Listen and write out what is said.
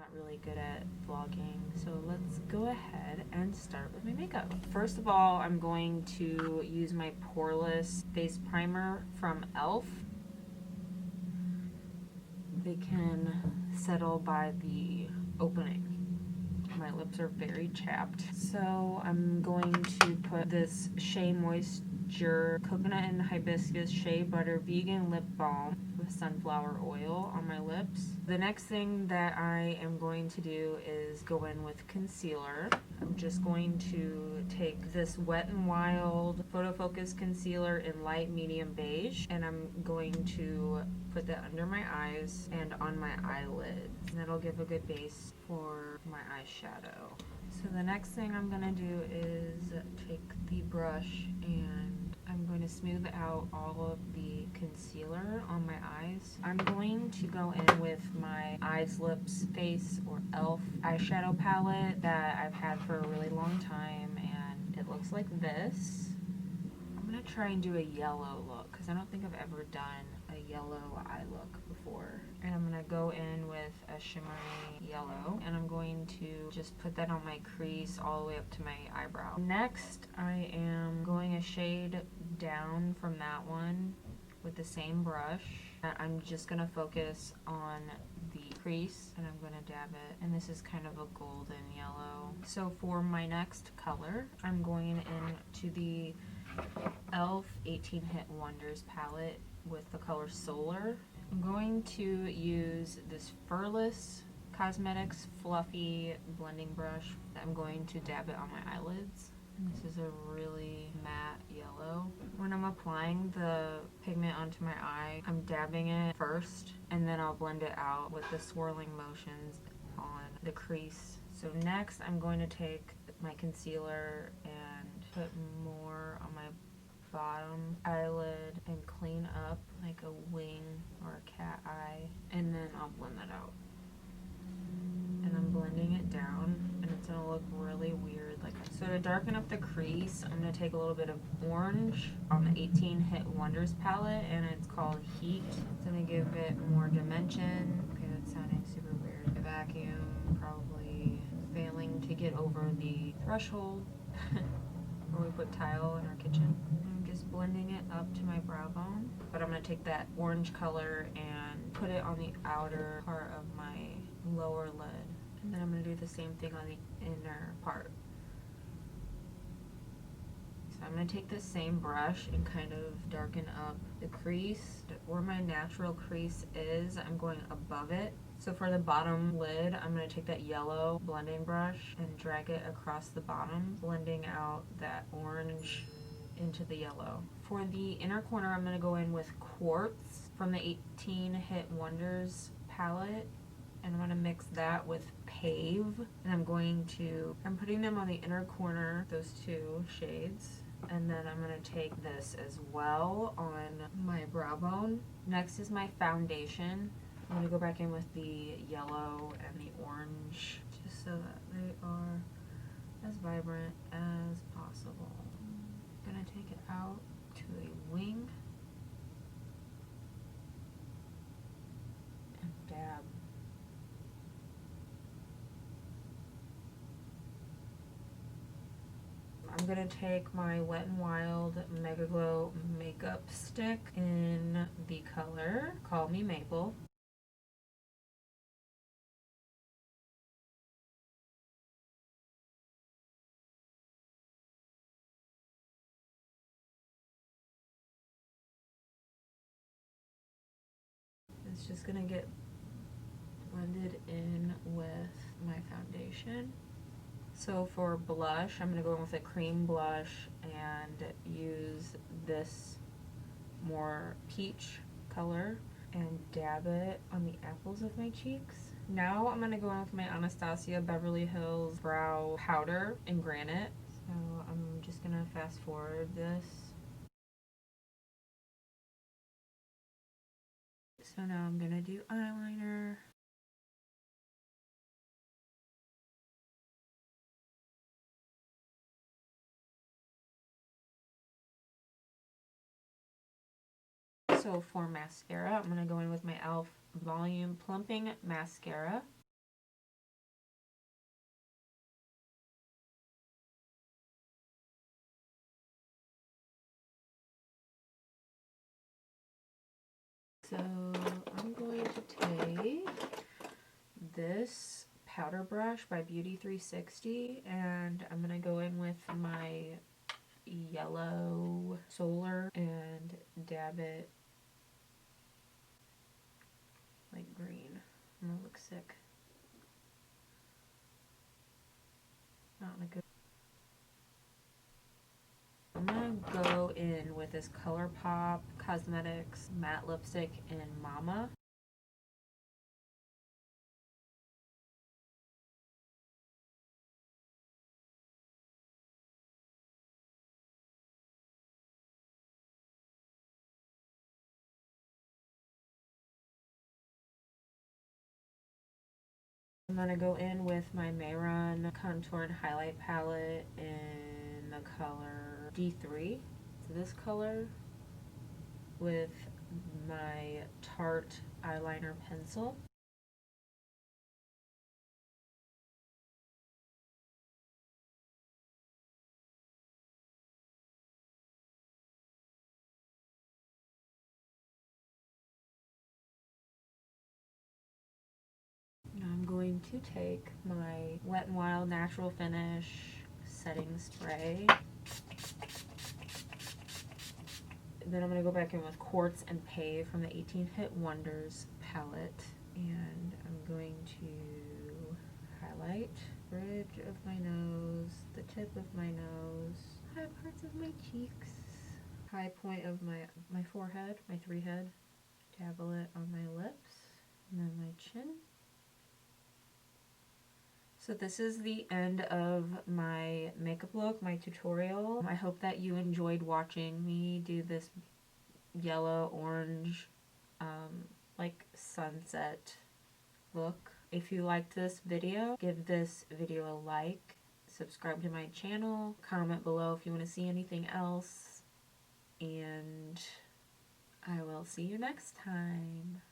not really good at vlogging, so let's go ahead and start with my makeup. First of all, I'm going to use my Poreless face primer from e.l.f. They can settle by the opening. My lips are very chapped. So I'm going to put this Shea Moisture Coconut and Hibiscus Shea Butter Vegan Lip Balm with sunflower oil on my lips. The next thing that I am going to do is go in with concealer. I'm just going to take this Wet n Wild Photo Focus Concealer in light medium beige, and I'm going to put that under my eyes and on my eyelids. And that'll give a good base for my eyeshadow. So the next thing I'm gonna do is take the brush and I'm going to smooth out all of the concealer on my eyes. I'm going to go in with my Eyes, Lips, Face, or e.l.f. eyeshadow palette that I've had for a really long time, and it looks like this. I'm gonna try and do a yellow look because I don't think I've ever done a yellow eye look before. And I'm gonna go in with a shimmery yellow, and I'm going to just put that on my crease all the way up to my eyebrow. Next, I am going a shade down from that one with the same brush. I'm just gonna focus on the crease and I'm gonna dab it, and this is kind of a golden yellow. So for my next color, I'm going into the e.l.f. 18 Hit Wonders palette with the color Solar. I'm going to use this Furless Cosmetics fluffy blending brush. I'm going to dab it on my eyelids. And this is a really matte yellow. When I'm applying the pigment onto my eye, I'm dabbing it first and then I'll blend it out with the swirling motions on the crease. So next I'm going to take my concealer and put more on my bottom eyelid and clean up like a wing or a cat eye, and then I'll blend that out. And I'm blending it down, and it's gonna look really weird. So to darken up the crease, I'm gonna take a little bit of orange on the 18 Hit Wonders palette, and it's called Heat. It's gonna give it more dimension. Okay, that's sounding super weird. The vacuum probably failing to get over the threshold where we put tile in our kitchen. I'm just blending it up to my brow bone, but I'm gonna take that orange color and put it on the outer part of my lower lid. And then I'm going to do the same thing on the inner part. So I'm going to take this same brush and kind of darken up the crease. Where my natural crease is, I'm going above it. So for the bottom lid, I'm going to take that yellow blending brush and drag it across the bottom, blending out that orange into the yellow. For the inner corner, I'm going to go in with Quartz from the 18 Hit Wonders palette. And I'm going to mix that with Pave, and I'm putting them on the inner corner, those two shades, and then I'm going to take this as well on my brow bone. Next is my foundation. I'm going to go back in with the yellow and the orange, just so that they are as vibrant as possible. I'm going to take it out to a wing and dab. I'm gonna take my Wet n Wild Mega Glow makeup stick in the color Call Me Maple. It's just gonna get blended in with my foundation. So for blush, I'm gonna go in with a cream blush and use this more peach color and dab it on the apples of my cheeks. Now I'm gonna go in with my Anastasia Beverly Hills brow powder in Granite. So I'm just gonna fast forward this. So now I'm gonna do eyeliner. So for mascara, I'm gonna go in with my e.l.f. Volume Plumping Mascara. So I'm going to take this powder brush by Beauty 360 and I'm going to go in with my yellow Solar and dab it like green. I'm going to look sick. Not in a good. I'm gonna go in with this ColourPop Cosmetics matte lipstick in Mama. I'm gonna go in with my Mehron Contour and Highlight Palette in the color D3. So this color with my Tarte eyeliner pencil. Now I'm going to take my Wet n Wild Natural Finish setting spray. Then I'm going to go back in with Quartz and Pave from the 18 Hit Wonders palette. And I'm going to highlight the bridge of my nose, the tip of my nose, high parts of my cheeks, high point of my forehead, my 3 head, dabble it on my lips, and then my chin. So this is the end of my makeup look, my tutorial. I hope that you enjoyed watching me do this yellow, orange, like sunset look. If you liked this video, give this video a like, subscribe to my channel, comment below if you want to see anything else, and I will see you next time.